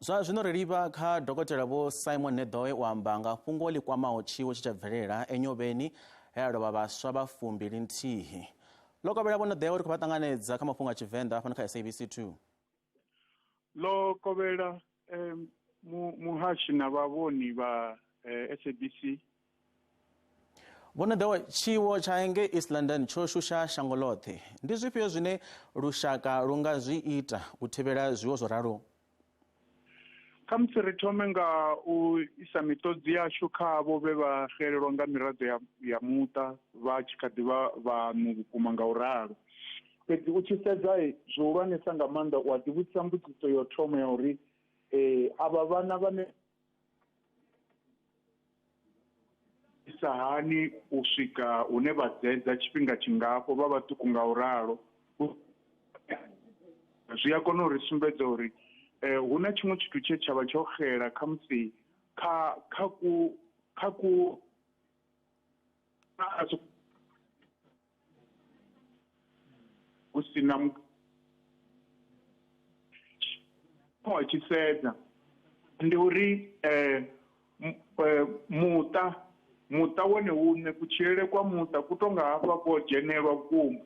Zwa zwino ri livha kha dokotela vho-Simone Nedohe u amba nga fhungo ḽi kwamaho tshiwo tshe tsha bvelela eNyobeni he a lovha vhaswa vha 21. Ḽo kovhela vho Nedohe uri khou vha ṱanganedza kha mafhungo a Tshivenḓa fhano kha SABC 2. Ḽo kovhela muhashi na vhavhoni vha SABC. Vho Nedohe, tshiwo tsha henge East London tsho shusha shango ḽoṱhe. Ndi zwifhio zwine lushaka lu nga zwi ita u thivhela zwiwo zwo ralo? Kha musi ri thome nga u isa miṱodzi yashu kha avho vhe vha xelelwa nga miraḓo ya muṱa vha tshi kha ḓi vha vhanu vhukuma nga u ralo. Fhedzi u tshi sedza zwihulwanesa nga maanḓa u a ḓivhudzisa mbudziso yo thoma ya uri avha vhana vhane isa hani u swika hune vha dzedza tshifhinga tshingafho vha vhaṱuku nga u ralo. Zwi a kona uri sumbedza uri hu na tshiṅwe tshithu tshe tsha vha tsho xela kha musi kha ku hu si na wa tshi sedza ndi uri muṱa wone uṋe kutshilele kwa muṱa ku tonga hafha ko dzhenelwa vhukuma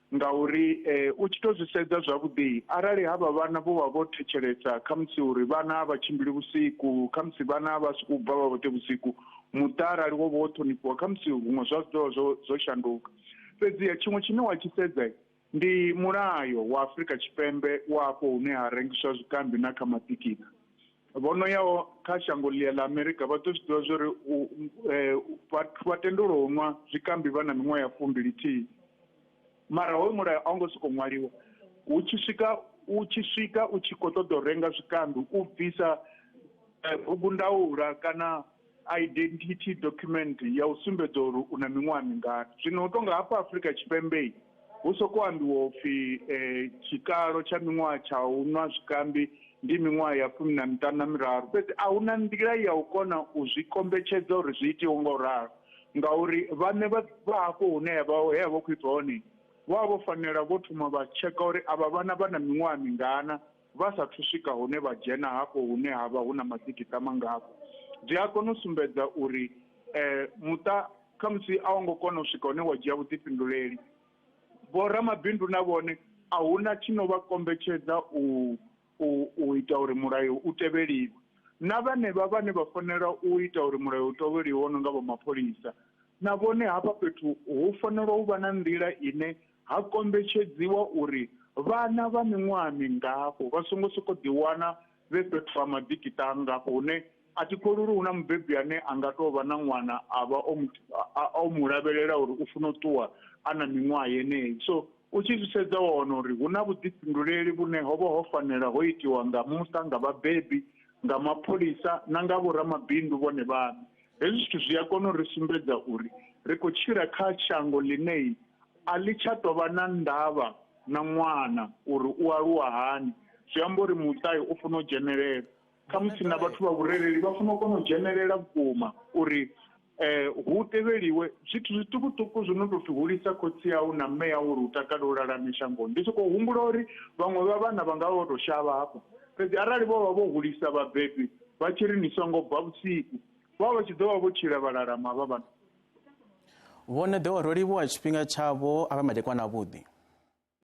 ngauri u tshi to zwi sedza zwavhuḓi arali havha vhana vho vha vho thetshelesa kha musi uri vhana vha tshimbili vhusiku kha musi vhana vha sokou bva vha vhoṱhe vhusiku muṱa arali wo vha wo ṱhonifhiwa kha musi huṅwe zwa zwiḓovha zwo shanduka. Fhedziha tshiṅwe tshine wa tshi sedza ndi mulayo wa Afrika Tshipembe wapo hune ha rengiswa zwikambi na kha matikiti. Vhono yaho kha shango ḽia ḽa Amerika vha ḓo zwiḓivha zwori vha tendelwa u ṅwa zwikambi vha na miṅwaha ya 21. Mara hoyu mulayo a u ngo sokou ṅwaliwa u tshi swika u tshi khou ṱoḓa u renga zwikambi u bvisa bugu ndaula kana identity document ya u sumbedza uri u na miṅwaha mingana. Zwino u tonga hafha Afrika Tshipembe hu sokou ambiwa upfhi tshikalo tsha miṅwaha tsha u ṅwa zwikambi ndi miṅwaha ya 13. Fhedzi a hu na nḓila ya u kona u zwi kombetshedza uri zwi itiwe nga u ralo ngauri vhane vha hafho hune he vha khou itwa hone vha vho fanela vho thoma vha tsheka uri avha vhana vha na miṅwaha mingana vha sathu swika hune vha dzhena hafho hune havha hu na masikita mangafho. Zwi a kona u sumbedza uri muṱa kha musi a wo ngo kona u swika hune wa dzhia vhuḓifhinduleli. Vho ramabindu na vhone a huna tshino vha kombetshedza u ita uri mulayo u tevheliwe na vhane vha fanela u ita uri mulayo u tevheliwe ono nga vho mapholisa na vhone hafha fhethu hu fanela u vha na nḓila ine ha kombetshedziwa uri vhana vha miṅwaha mingafho vha songo sokou ḓiwana vhe fhethu ha maḓikita ngafho hune a thi kholwi uri hu na mubebi ane a nga tou vha na ṅwana a vha o mu lavhelela uri u funa u ṱuwa a na miṅwaha yeneyi. So u tshi zwi sedza wa wana uri hu na vhuḓifhinduleli vhune ho vha ho fanela ho itiwa nga muṱa nga vhabebi nga mapholisa na nga vhoramabindu vhone vhaṋe. Hezwi zwithu zwi a kona u ri sumbedza uri ri khou tshila kha shango ḽine a ḽi tsha tou vha na ndavha na ṅwana uri u aluwa hani. Zwi amba uri muṱayo u funa u dzhenelela kha musi na vhathu vha vhurereli vha funa u kona u dzhenelela vhukuma uri hu tevheliwe zwithu zwiṱukuṱuku zwi no tou pfhi hulisa khotsi yau na mme yau uri u takale u lalame shangoni. Ndi sokou humbula uri vhaṅwe vha vhana vha nga vha vho tou shavha hafho fhedzi arali vho vha vho hulisa vhabebi vha tshi ri ni songo bva vhusiku vha vha tshi ḓo vha vho tshila vha lalama havha vhana. Vho Nedohe ro livhuwa tshifhinga tshavho a vha madekwana avhuḓi.